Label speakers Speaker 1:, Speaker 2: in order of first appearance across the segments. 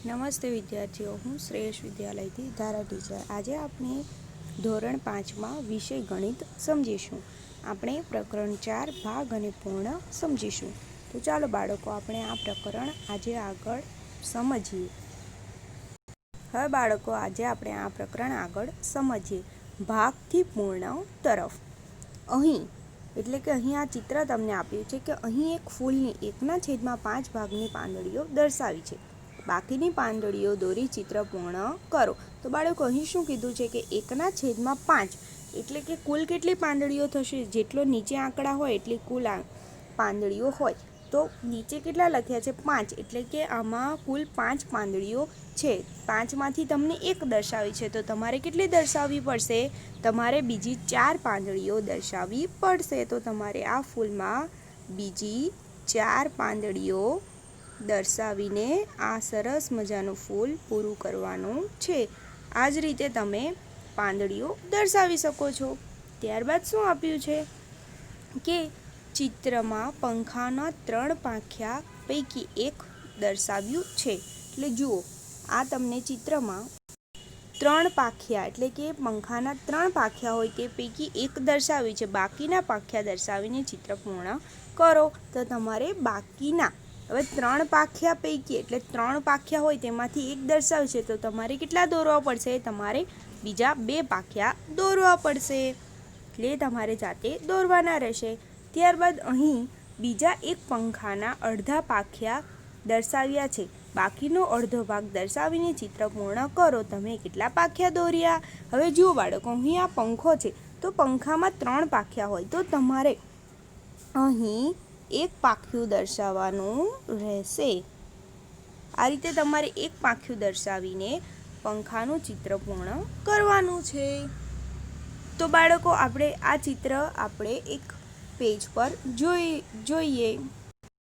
Speaker 1: નમસ્તે વિદ્યાર્થીઓ, હું શ્રેયસ વિદ્યાલયથી ધારા ટીચર। આજે આપણે ધોરણ 5માં વિષય ગણિત સમજીશું। આપણે પ્રકરણ 4 ભાગ અને પૂર્ણ સમજીશું। તો ચાલો બાળકો, આપણે આ પ્રકરણ આજે આગળ સમજીએ। હવે બાળકો, આજે આપણે આ પ્રકરણ આગળ સમજીએ ભાગથી પૂર્ણ તરફ। અહીં એટલે કે અહીં આ ચિત્ર તમને આપ્યું છે કે અહીં એક ફૂલની 1/5 ભાગની પાંદડીઓ દર્શાવી છે। બાકીની પાંદડીઓ દોરી ચિત્ર પૂર્ણ કરો। તો બાળકો, અહીં શું કીધું છે કે 1/5 એટલે કે કુલ કેટલી પાંદડીઓ થશે? જેટલો નીચે આંકડા હોય એટલી કુલ પાંદડીઓ હોય। તો નીચે કેટલા લખ્યા છે? 5, એટલે કે આમાં કુલ 5 પાંદડીઓ છે। 5માંથી તમને 1 દર્શાવી છે, તો તમારે કેટલી દર્શાવવી પડશે? તમારે બીજી 4 પાંદડીઓ દર્શાવવી પડશે। તો તમારે આ ફૂલમાં બીજી 4 પાંદડીઓ દર્શાવીને આ સરસ મજાનું ફૂલ પૂરું કરવાનું છે। આ જ રીતે તમે પાંદડીઓ દર્શાવી શકો છો। ત્યારબાદ શું આપ્યું છે કે ચિત્રમાં પંખાના 3 પાંખિયા પૈકી 1 દર્શાવ્યું છે। એટલે જુઓ, આ તમને ચિત્રમાં 3 પાંખિયા એટલે કે પંખાના 3 પાંખિયા હોય તે પૈકી 1 દર્શાવ્યું છે। બાકીના પાંખિયા દર્શાવીને ચિત્ર પૂર્ણ કરો। તો તમારે બાકીના, હવે 3 પાંખિયા પૈકી એટલે 3 પાંખિયા હોય તેમાંથી 1 દર્શાવ્યું છે, તો તમારે કેટલા દોરવા પડશે? તમારે બીજા 2 પાંખિયા દોરવા પડશે। એટલે તમારે જાતે દોરવાના રહેશે। ત્યારબાદ અહીં બીજા એક પંખાના અડધા પાંખિયા દર્શાવ્યા છે। બાકીનો અડધો ભાગ દર્શાવીને ચિત્ર પૂર્ણ કરો। તમે કેટલા પાંખિયા દોર્યા? હવે જુઓ બાળકો, અહીં આ પંખો છે, તો પંખામાં 3 પાંખિયા હોય તો તમારે અહીં 1 પાંખિયું દર્શાવવાનું રહેશે। આ રીતે તમારે 1 પાંખિયું દર્શાવીને પંખાનું ચિત્ર પૂર્ણ કરવાનું છે। તો બાળકો, આપણે આ ચિત્ર આપણે એક પેજ પર જોઈએ।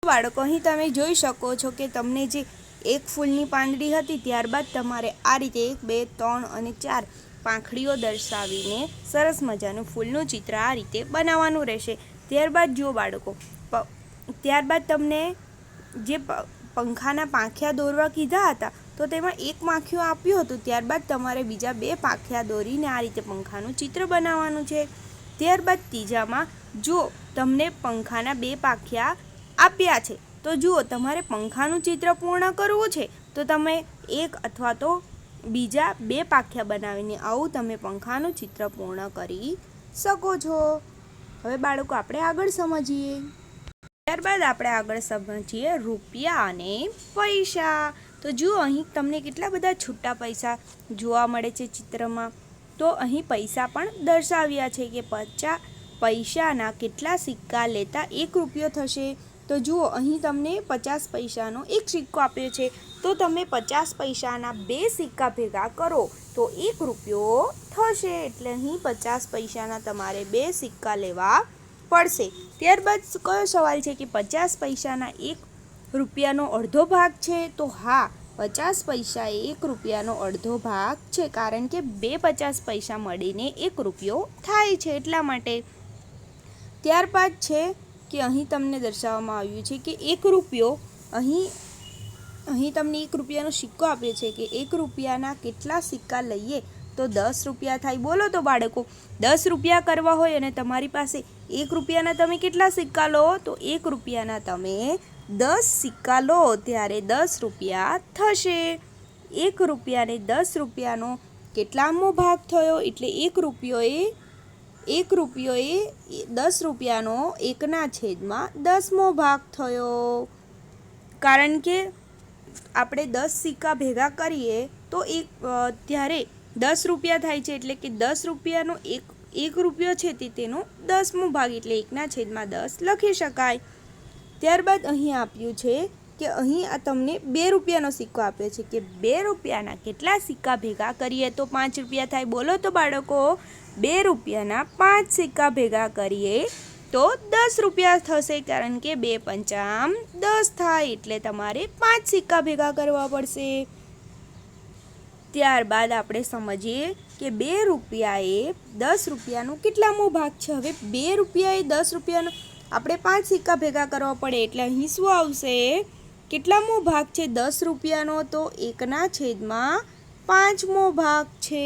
Speaker 1: બાળકો, અહીં તમે જોઈ શકો છો કે તમને જે એક ફૂલની પાંદડી હતી, ત્યારબાદ તમારે આ રીતે 1, 2, 3 અને 4 પાંખડીઓ દર્શાવીને સરસ મજાનું ફૂલનું ચિત્ર આ રીતે બનાવવાનું રહેશે। ત્યારબાદ જુઓ બાળકો, ત્યારબાદ તમને જે પંખાના પાંખિયા દોરવા કીધા હતા, તો તેમાં 1 પાંખિયું આપ્યું હતું। ત્યારબાદ તમારે બીજા 2 પાંખિયા દોરીને આ રીતે પંખાનું ચિત્ર બનાવવાનું છે। ત્યારબાદ ત્રીજામાં જુઓ, તમને પંખાના 2 પાંખિયા આપ્યા છે, તો જુઓ તમારે પંખાનું ચિત્ર પૂર્ણ કરવું છે, તો તમે 1 અથવા તો બીજા 2 પાંખિયા બનાવીને આવું તમે પંખાનું ચિત્ર પૂર્ણ કરી શકો છો। હવે બાળકો, આપણે આગળ સમજીએ। ત્યારબાદ આપણે આગળ સમજીએ રૂપિયા અને પૈસા। તો જુઓ, અહીં તમને કેટલા બધા છૂટા પૈસા જોવા મળે છે ચિત્રમાં। તો અહીં પૈસા પણ દર્શાવ્યા છે કે 50 પૈસાના કેટલા સિક્કા લેતા 1 રૂપિયો થશે। તો જુઓ, અહીં તમને 50 પૈસાનો 1 સિક્કો આપ્યો છે, તો તમે 50 પૈસાના 2 સિક્કા ભેગા કરો તો 1 રૂપિયો થશે। એટલે અહીં 50 પૈસાના તમારે 2 સિક્કા લેવા પડશે। ત્યારબાદ કયો સવાલ છે કે 50 પૈસાના 1 રૂપિયાનો અડધો ભાગ છે? તો હા, 50 પૈસા એ 1 રૂપિયાનો અડધો ભાગ છે, કારણ કે 2 50 પૈસા મળીને 1 રૂપિયો થાય છે, એટલા માટે। ત્યારબાદ છે કે અહીં તમને દર્શાવવામાં આવ્યું છે કે 1 રૂપિયો, અહીં તમને 1 રૂપિયાનો સિક્કો આપ્યો છે કે 1 રૂપિયાના કેટલા સિક્કા લઈએ તો 10 રૂપિયા થાય। બોલો તો બાળકો, 10 રૂપિયા કરવા હોય અને તમારી પાસે 1 રૂપિયાના તમે કેટલા સિક્કા લો? તો 1 રૂપિયાના તમે 10 સિક્કા લો ત્યારે 10 રૂપિયા થશે। 1 રૂપિયાને 10 રૂપિયાનો કેટલામો ભાગ થયો? એટલે 1 રૂપિયો એ 10 રૂપિયાનો 1/10મો ભાગ થયો, કારણ કે આપણે 10 સિક્કા ભેગા કરીએ તો ત્યારે 10 રૂપિયા થાય છે, એટલે કે 10 રૂપિયાનો 1 રૂપિયો છે તેનો 10મો ભાગ, એટલે 1/10 લખી શકાય। ત્યારબાદ અહીં આપ્યું છે કે અહીં આ તમને 2 રૂપિયાનો સિક્કો આપ્યો છે કે 2 રૂપિયાના કેટલા સિક્કા ભેગા કરીએ તો 5 રૂપિયા થાય? બોલો તો બાળકો, 2 રૂપિયાના 5 સિક્કા ભેગા કરીએ તો 10 રૂપિયા થશે, કારણ કે 2 પંચામ 10 થાય, એટલે તમારે 5 સિક્કા ભેગા કરવા પડશે। ત્યારબાદ આપણે સમજીએ કે 2 રૂપિયા એ 10 રૂપિયાનો કેટલામો ભાગ છે? હવે 2 રૂપિયા એ 10 રૂપિયાનો આપણે 5 સિક્કા ભેગા કરવા પડે, એટલે અહીં શું આવશે કેટલામો ભાગ છે 10 રૂપિયાનો? તો 1/5મો ભાગ છે.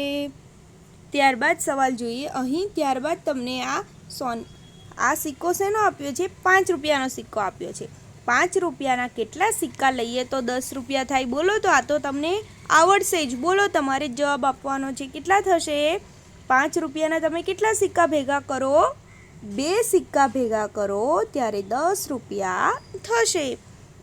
Speaker 1: ત્યારબાદ સવાલ જોઈએ અહીં. ત્યારબાદ તમને આ સિક્કો શેનો આપ્યો છે? 5 રૂપિયાનો સિક્કો આપ્યો છે. 5 રૂપિયાના કેટલા સિક્કા લઈએ તો 10 રૂપિયા થાય? બોલો. તો આ તો તમને આવડશે જ. બોલો, તમારે જવાબ આપવાનો છે. કેટલા થશે? 5 રૂપિયાના તમે કેટલા સિક્કા ભેગા કરો? 2 સિક્કા ભેગા કરો ત્યારે 10 રૂપિયા થશે.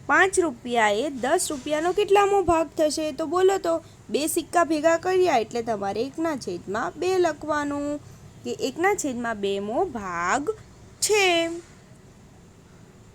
Speaker 1: 5 રૂપિયા એ 10 રૂપિયાનો કેટલામો ભાગ થશે? તો બોલો. તો 2 સિક્કા ભેગા કર્યા એટલે તમારે 1/2 લખવાનું કે 1/2મો ભાગ છે.